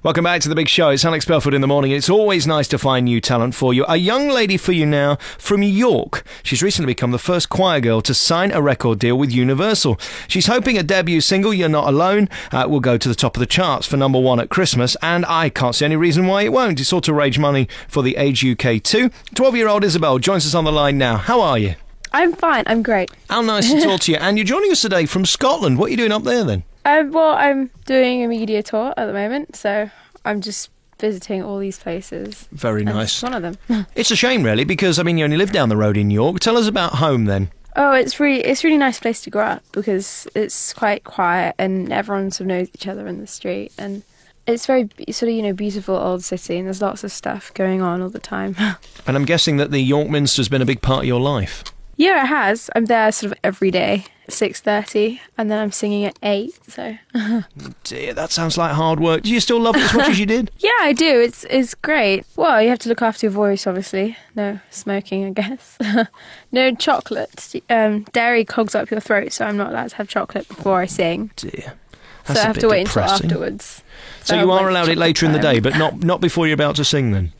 Welcome back to The Big Show. It's Alex Belford in the morning. It's always nice to find new talent for you. A young lady for you now from York. She's recently become the first choir girl to sign a record deal with Universal. She's hoping a debut single, You're Not Alone, will go to the top of the charts for number one at Christmas, and I can't see any reason why it won't. It's all to raise money for the Age UK 2. 12-year-old Isabel joins us on the line now. How are you? I'm fine. I'm great. How nice to talk to you. And you're joining us today from Scotland. What are you doing up there then? Well, I'm doing a media tour at the moment, so I'm just visiting all these places. Very nice. It's one of them. It's a shame, really, because, I mean, you only live down the road in York. Tell us about home, then. Oh, it's really nice place to grow up because it's quite quiet and everyone sort of knows each other in the street. And it's very sort of, beautiful old city, and there's lots of stuff going on all the time. And I'm guessing that the York Minster's been a big part of your life. Yeah, it has. I'm there sort of every day, 6:30, and then I'm singing at 8, so... Dear, that sounds like hard work. Do you still love it as much as you did? Yeah, I do. It's great. Well, you have to look after your voice, obviously. No smoking, I guess. No chocolate. Dairy clogs up your throat, so I'm not allowed to have chocolate before I sing. Dear. So I have to wait until afterwards. So you are allowed it later in the day, but not before you're about to sing, then?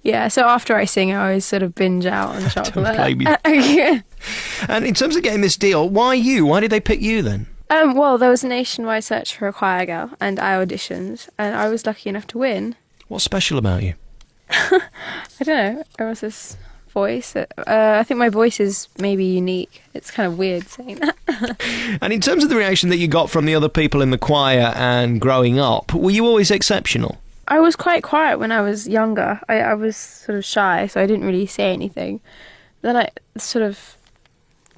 Yeah, so after I sing, I always sort of binge out on chocolate. Don't blame me. And in terms of getting this deal, why you? Why did they pick you then? Well, there was a nationwide search for a choir girl, and I auditioned, and I was lucky enough to win. What's special about you? I don't know. There was this voice. I think my voice is maybe unique. It's kind of weird saying that. And in terms of the reaction that you got from the other people in the choir and growing up, were you always exceptional? I was quite quiet when I was younger. I was sort of shy, so I didn't really say anything. Then I sort of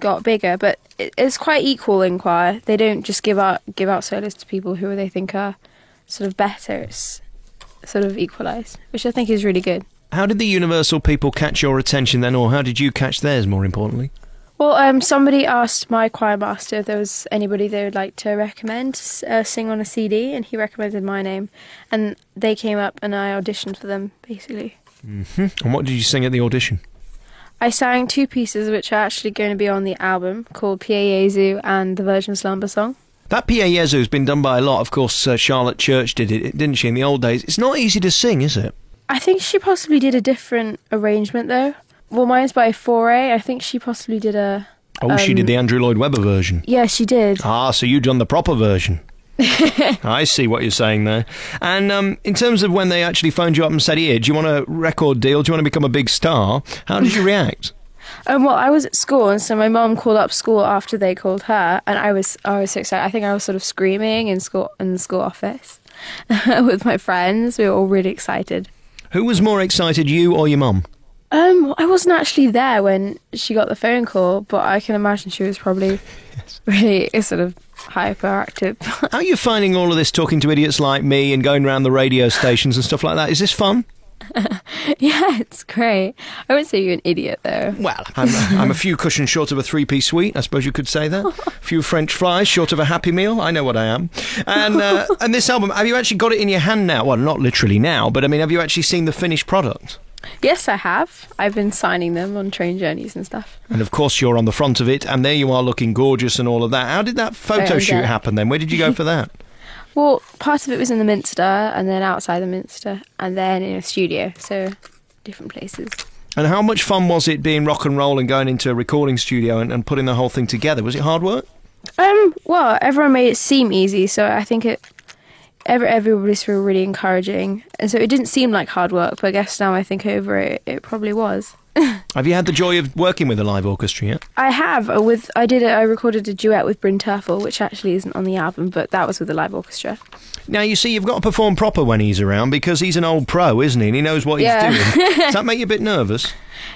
got bigger, but it's quite equal in choir. They don't just give out solos to people who they think are sort of better. It's sort of equalised, which I think is really good. How did the Universal people catch your attention then, or how did you catch theirs, more importantly? Well, somebody asked my choir master if there was anybody they would like to recommend sing on a CD, and he recommended my name. And they came up and I auditioned for them, basically. Mm-hmm. And what did you sing at the audition? I sang 2 pieces which are actually going to be on the album, called Pie Jesu and the Virgin Slumber Song. That Pie Jesu has been done by a lot. Of course, Charlotte Church did it, didn't she, in the old days? It's not easy to sing, is it? I think she possibly did a different arrangement, though. Well, mine's by Foray. I think she possibly did a... Oh, she did the Andrew Lloyd Webber version. Yeah, she did. Ah, so you've done the proper version. I see what you're saying there. And in terms of when they actually phoned you up and said, here, do you want a record deal? Do you want to become a big star? How did you react? Well, I was at school, and so my mum called up school after they called her, and I was so excited. I think I was sort of screaming in the school office with my friends. We were all really excited. Who was more excited, you or your mum? I wasn't actually there when she got the phone call, but I can imagine she was probably really sort of hyperactive. How are you finding all of this, talking to idiots like me and going around the radio stations and stuff like that? Is this fun? Yeah, it's great. I wouldn't say you're an idiot, though. Well, I'm a few cushions short of a 3-piece suite, I suppose you could say that. A few French fries short of a Happy Meal, I know what I am. And this album, have you actually got it in your hand now? Well, not literally now, but I mean, have you actually seen the finished product? Yes, I have. I've been signing them on train journeys and stuff. And of course you're on the front of it, and there you are looking gorgeous and all of that. How did that photo shoot happen then? Where did you go for that? Well, part of it was in the Minster, and then outside the Minster, and then in a studio, so different places. And how much fun was it being rock and roll and going into a recording studio and putting the whole thing together? Was it hard work? Well, everyone made it seem easy, so I think everybody's really encouraging, and so it didn't seem like hard work, but I guess now I think over it, it probably was. Have you had the joy of working with a live orchestra yet? I have. I recorded a duet with Bryn Terfel, which actually isn't on the album, but that was with a live orchestra. Now, you see, you've got to perform proper when he's around, because he's an old pro, isn't he? And he knows what he's doing. Does that make you a bit nervous?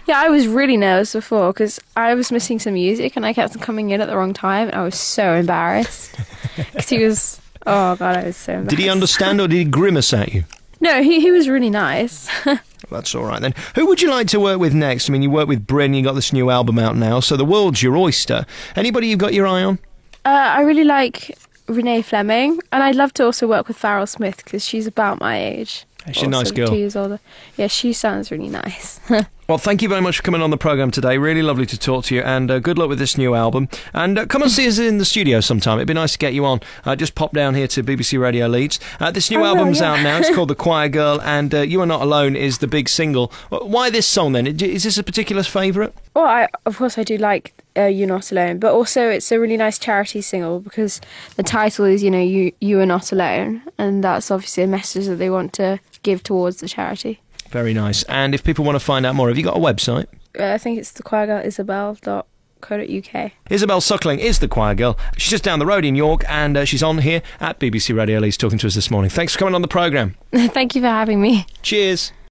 Yeah, I was really nervous before, because I was missing some music, and I kept coming in at the wrong time, and I was so embarrassed. Because he was... Oh, God, I was so embarrassed. Did he understand, or did he grimace at you? No, he was really nice. That's all right then. Who would you like to work with next? I mean, you work with Bryn, you got this new album out now, so the world's your oyster. Anybody you've got your eye on? I really like Renee Fleming, and I'd love to also work with Farrell Smith, because she's about my age. She's a nice girl. 2 years older. Yeah, she sounds really nice. Well, thank you very much for coming on the programme today. Really lovely to talk to you, and good luck with this new album. And come and see us in the studio sometime. It'd be nice to get you on. Just pop down here to BBC Radio Leeds. This new album's out now. It's called The Choir Girl, and You Are Not Alone is the big single. Why this song, then? Is this a particular favourite? Well, of course I do like You're Not Alone, but also it's a really nice charity single because the title is, you are not alone, and that's obviously a message that they want to give towards the charity. Very nice. And if people want to find out more, have you got a website? I think it's thechoirgirlisabel.co.uk. Isabel Suckling is the choir girl. She's just down the road in York, and she's on here at BBC Radio Leeds talking to us this morning. Thanks for coming on the programme. Thank you for having me. Cheers.